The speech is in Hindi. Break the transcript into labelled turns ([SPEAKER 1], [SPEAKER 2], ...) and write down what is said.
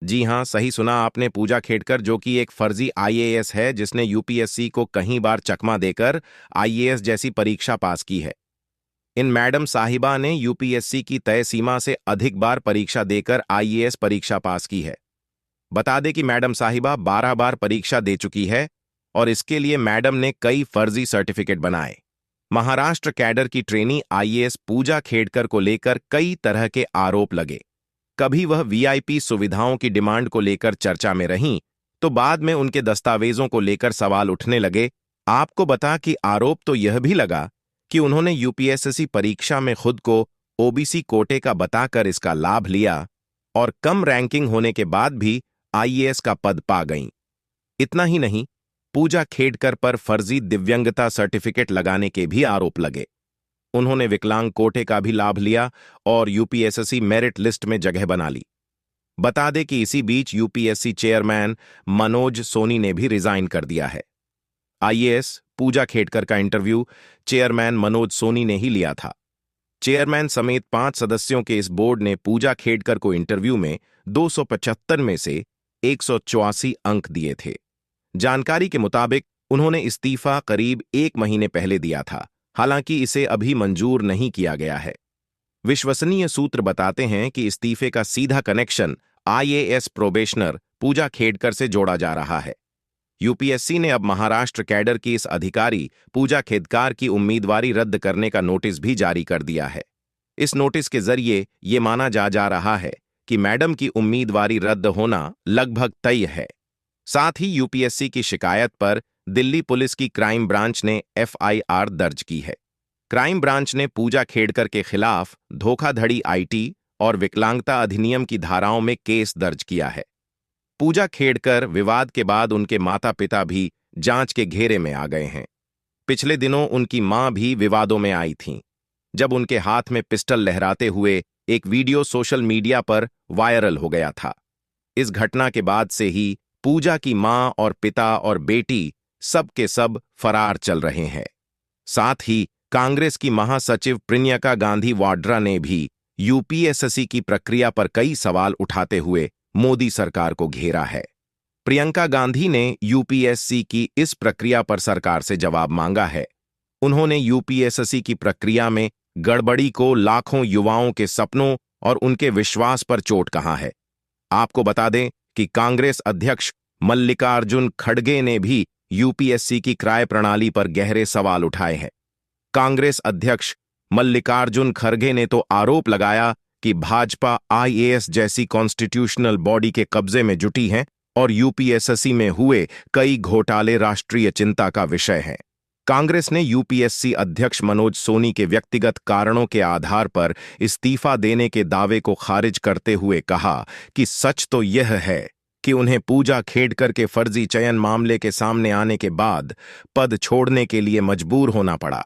[SPEAKER 1] जी हाँ, सही सुना आपने। पूजा खेड़कर, जो कि एक फर्जी आईएएस है जिसने यूपीएससी को कई बार चकमा देकर आईएएस जैसी परीक्षा पास की है। इन मैडम साहिबा ने यूपीएससी की तय सीमा से अधिक बार परीक्षा देकर आईएएस परीक्षा पास की है। बता दें कि मैडम साहिबा 12 बार परीक्षा दे चुकी है और इसके लिए मैडम ने कई फर्जी सर्टिफिकेट बनाए। महाराष्ट्र कैडर की ट्रेनी आईएएस पूजा खेड़कर को लेकर कई तरह के आरोप लगे। कभी वह वीआईपी सुविधाओं की डिमांड को लेकर चर्चा में रहीं, तो बाद में उनके दस्तावेजों को लेकर सवाल उठने लगे। आपको बता कि आरोप तो यह भी लगा कि उन्होंने यूपीएससी परीक्षा में खुद को ओबीसी कोटे का बताकर इसका लाभ लिया और कम रैंकिंग होने के बाद भी आईएएस का पद पा गईं। इतना ही नहीं, पूजा खेड़कर पर फर्जी दिव्यांगता सर्टिफिकेट लगाने के भी आरोप लगे। उन्होंने विकलांग कोटे का भी लाभ लिया और यूपीएससी मेरिट लिस्ट में जगह बना ली। बता दें कि इसी बीच यूपीएससी चेयरमैन मनोज सोनी ने भी रिजाइन कर दिया है। आईएएस पूजा खेड़कर का इंटरव्यू चेयरमैन मनोज सोनी ने ही लिया था। चेयरमैन समेत 5 सदस्यों के इस बोर्ड ने पूजा खेड़कर को इंटरव्यू में 275 में से 184 अंक दिए थे। जानकारी के मुताबिक उन्होंने इस्तीफा करीब 1 महीने पहले दिया था, हालांकि इसे अभी मंजूर नहीं किया गया है। विश्वसनीय सूत्र बताते हैं कि इस्तीफे का सीधा कनेक्शन आईएएस प्रोबेशनर पूजा खेड़कर से जोड़ा जा रहा है। यूपीएससी ने अब महाराष्ट्र कैडर की इस अधिकारी पूजा खेड़कर की उम्मीदवारी रद्द करने का नोटिस भी जारी कर दिया है। इस नोटिस के जरिए ये माना जा रहा है कि मैडम की उम्मीदवारी रद्द होना लगभग तय है। साथ ही यूपीएससी की शिकायत पर दिल्ली पुलिस की क्राइम ब्रांच ने एफआईआर दर्ज की है। क्राइम ब्रांच ने पूजा खेड़कर के खिलाफ धोखाधड़ी आईटी और विकलांगता अधिनियम की धाराओं में केस दर्ज किया है। पूजा खेड़कर विवाद के बाद उनके माता पिता भी जांच के घेरे में आ गए हैं। पिछले दिनों उनकी मां भी विवादों में आई थीं, जब उनके हाथ में पिस्टल लहराते हुए एक वीडियो सोशल मीडिया पर वायरल हो गया था। इस घटना के बाद से ही पूजा की मां और पिता और बेटी सब के सब फरार चल रहे हैं। साथ ही कांग्रेस की महासचिव प्रियंका गांधी वाड्रा ने भी यूपीएससी की प्रक्रिया पर कई सवाल उठाते हुए मोदी सरकार को घेरा है। प्रियंका गांधी ने यूपीएससी की इस प्रक्रिया पर सरकार से जवाब मांगा है। उन्होंने यूपीएससी की प्रक्रिया में गड़बड़ी को लाखों युवाओं के सपनों और उनके विश्वास पर चोट कहा है। आपको बता दें कि कांग्रेस अध्यक्ष मल्लिकार्जुन खड़गे ने भी यूपीएससी की क्राय प्रणाली पर गहरे सवाल उठाए हैं। कांग्रेस अध्यक्ष मल्लिकार्जुन खड़गे ने तो आरोप लगाया कि भाजपा आईएएस जैसी कॉन्स्टिट्यूशनल बॉडी के कब्जे में जुटी है और यूपीएससी में हुए कई घोटाले राष्ट्रीय चिंता का विषय हैं। कांग्रेस ने यूपीएससी अध्यक्ष मनोज सोनी के व्यक्तिगत कारणों के आधार पर इस्तीफा देने के दावे को खारिज करते हुए कहा कि सच तो यह है कि उन्हें पूजा खेड़कर के फर्जी चयन मामले के सामने आने के बाद पद छोड़ने के लिए मजबूर होना पड़ा।